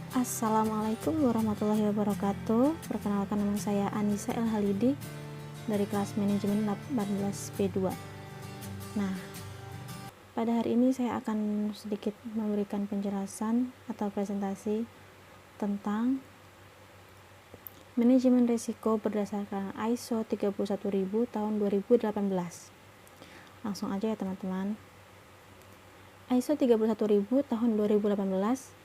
Assalamualaikum warahmatullahi wabarakatuh. Perkenalkan, nama saya Anissa El Halidi dari kelas manajemen 14B2. Nah, pada hari ini saya akan sedikit memberikan penjelasan atau presentasi tentang manajemen risiko berdasarkan ISO 31000 tahun 2018. Langsung aja ya teman-teman. ISO 31000 tahun 2018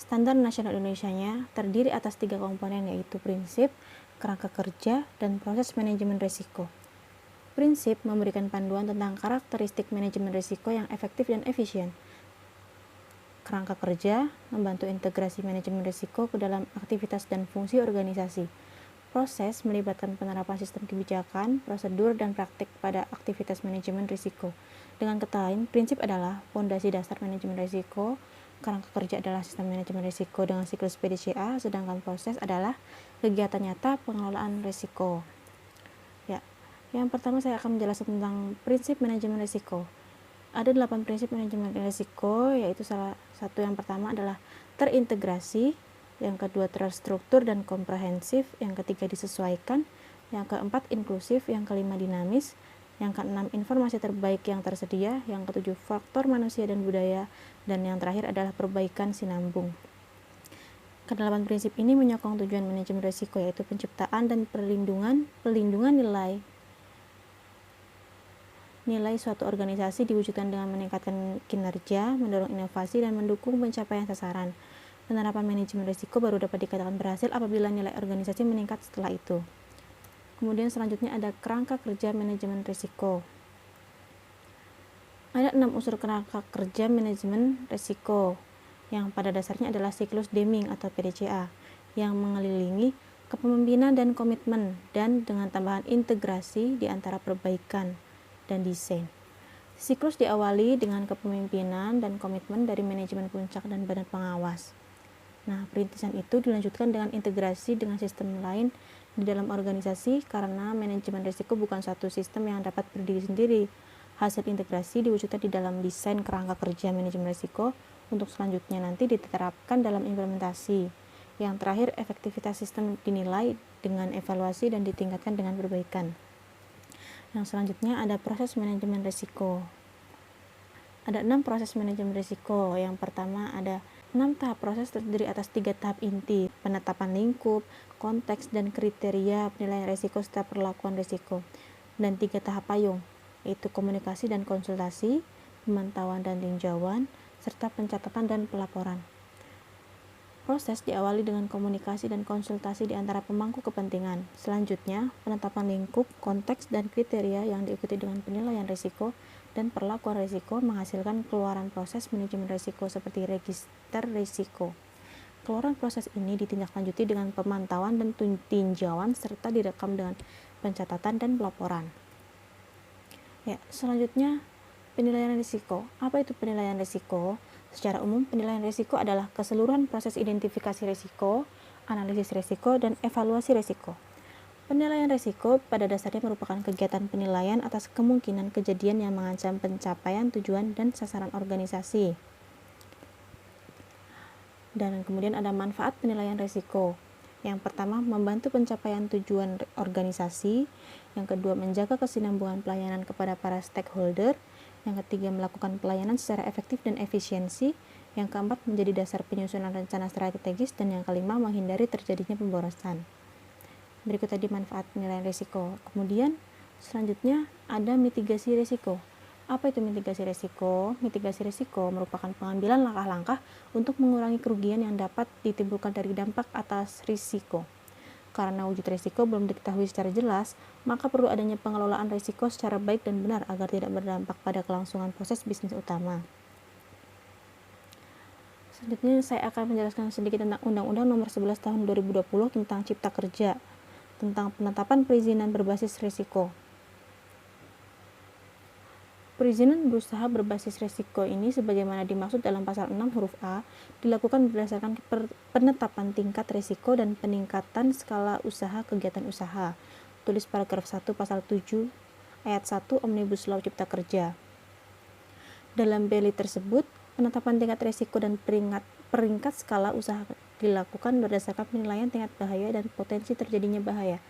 Standar nasional Indonesianya terdiri atas 3 komponen, yaitu prinsip, kerangka kerja, dan proses manajemen risiko. Prinsip memberikan panduan tentang karakteristik manajemen risiko yang efektif dan efisien. Kerangka kerja membantu integrasi manajemen risiko ke dalam aktivitas dan fungsi organisasi. Proses melibatkan penerapan sistem kebijakan, prosedur, dan praktik pada aktivitas manajemen risiko. Dengan kata lain, prinsip adalah fondasi dasar manajemen risiko, kerangka kerja adalah sistem manajemen risiko dengan siklus PDCA, sedangkan proses adalah kegiatan nyata pengelolaan risiko. Ya, yang pertama saya akan menjelaskan tentang prinsip manajemen risiko. Ada 8 prinsip manajemen risiko, yaitu salah satu yang pertama adalah terintegrasi, yang kedua terstruktur dan komprehensif, yang ketiga disesuaikan, yang keempat inklusif, yang kelima dinamis, yang keenam informasi terbaik yang tersedia, yang ketujuh faktor manusia dan budaya, dan yang terakhir adalah perbaikan sinambung. Kedelapan prinsip ini menyokong tujuan manajemen risiko, yaitu penciptaan dan perlindungan nilai suatu organisasi diwujudkan dengan meningkatkan kinerja, mendorong inovasi, dan mendukung pencapaian sasaran. Penerapan manajemen risiko baru dapat dikatakan berhasil apabila nilai organisasi meningkat setelah itu. Kemudian selanjutnya ada kerangka kerja manajemen risiko. Ada 6 unsur kerangka kerja manajemen risiko, yang pada dasarnya adalah siklus Deming atau PDCA, yang mengelilingi kepemimpinan dan komitmen, dan dengan tambahan integrasi di antara perbaikan dan desain. Siklus diawali dengan kepemimpinan dan komitmen dari manajemen puncak dan badan pengawas. Nah, perintisan itu dilanjutkan dengan integrasi dengan sistem lain di dalam organisasi, karena manajemen risiko bukan satu sistem yang dapat berdiri sendiri. Hasil integrasi diwujudkan di dalam desain kerangka kerja manajemen risiko untuk selanjutnya nanti diterapkan dalam implementasi. Yang terakhir, efektivitas sistem dinilai dengan evaluasi dan ditingkatkan dengan perbaikan. Yang selanjutnya ada proses manajemen risiko. Ada 6 proses manajemen risiko. Yang pertama ada 6 tahap proses terdiri atas 3 tahap inti: penetapan lingkup, konteks, dan kriteria penilaian risiko serta perlakuan risiko, dan 3 tahap payung, yaitu komunikasi dan konsultasi, pemantauan dan tinjauan, serta pencatatan dan pelaporan. Proses diawali dengan komunikasi dan konsultasi di antara pemangku kepentingan. Selanjutnya, penetapan lingkup, konteks, dan kriteria yang diikuti dengan penilaian risiko dan perlakuan risiko menghasilkan keluaran proses manajemen risiko seperti register risiko. Keluaran proses ini ditindaklanjuti dengan pemantauan dan tinjauan serta direkam dengan pencatatan dan pelaporan. Ya, selanjutnya penilaian risiko. Apa itu penilaian risiko? Secara umum, penilaian risiko adalah keseluruhan proses identifikasi risiko, analisis risiko, dan evaluasi risiko. Penilaian risiko pada dasarnya merupakan kegiatan penilaian atas kemungkinan kejadian yang mengancam pencapaian tujuan dan sasaran organisasi. Dan kemudian ada manfaat penilaian risiko. Yang pertama, membantu pencapaian tujuan organisasi. Yang kedua, menjaga kesinambungan pelayanan kepada para stakeholder. Yang ketiga, melakukan pelayanan secara efektif dan efisiensi. Yang keempat, menjadi dasar penyusunan rencana strategis. Dan yang kelima, menghindari terjadinya pemborosan. Berikut tadi manfaat penilaian risiko. Kemudian selanjutnya ada mitigasi risiko. Apa itu mitigasi risiko? Mitigasi risiko merupakan pengambilan langkah-langkah untuk mengurangi kerugian yang dapat ditimbulkan dari dampak atas risiko. Karena wujud risiko belum diketahui secara jelas, maka perlu adanya pengelolaan risiko secara baik dan benar agar tidak berdampak pada kelangsungan proses bisnis utama. Selanjutnya saya akan menjelaskan sedikit tentang Undang-Undang Nomor 11 Tahun 2020 tentang Cipta Kerja, tentang penetapan perizinan berbasis risiko. Perizinan berusaha berbasis risiko ini sebagaimana dimaksud dalam pasal 6 huruf A dilakukan berdasarkan penetapan tingkat risiko dan peningkatan skala usaha kegiatan usaha. Tulis paragraf 1 pasal 7 ayat 1 Omnibus Law Cipta Kerja. Dalam BLI tersebut, Penetapan tingkat risiko dan peringkat skala usaha dilakukan berdasarkan penilaian tingkat bahaya dan potensi terjadinya bahaya.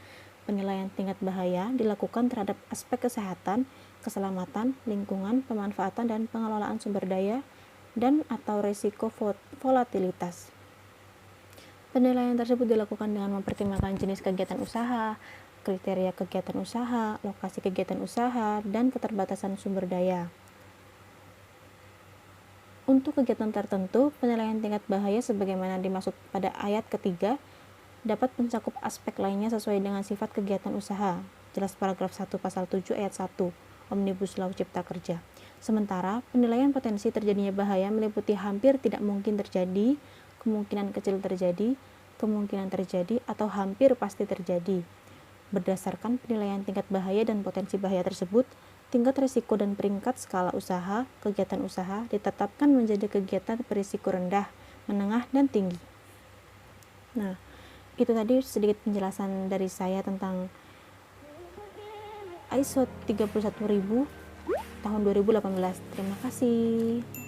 Penilaian tingkat bahaya dilakukan terhadap aspek kesehatan, keselamatan, lingkungan, pemanfaatan, dan pengelolaan sumber daya dan atau risiko volatilitas. Penilaian tersebut dilakukan dengan mempertimbangkan jenis kegiatan usaha, kriteria kegiatan usaha, lokasi kegiatan usaha, dan keterbatasan sumber daya. Untuk kegiatan tertentu, penilaian tingkat bahaya sebagaimana dimaksud pada ayat ketiga dapat mencakup aspek lainnya sesuai dengan sifat kegiatan usaha. Jelas paragraf 1 pasal 7 ayat 1 Omnibus Law Cipta Kerja. Sementara, penilaian potensi terjadinya bahaya meliputi hampir tidak mungkin terjadi, kemungkinan kecil terjadi, kemungkinan terjadi, atau hampir pasti terjadi. Berdasarkan penilaian tingkat bahaya dan potensi bahaya tersebut, tingkat risiko dan peringkat skala usaha, kegiatan usaha ditetapkan menjadi kegiatan berisiko rendah, menengah, dan tinggi. Nah, itu tadi sedikit penjelasan dari saya tentang ISO 31000 tahun 2018. Terima kasih.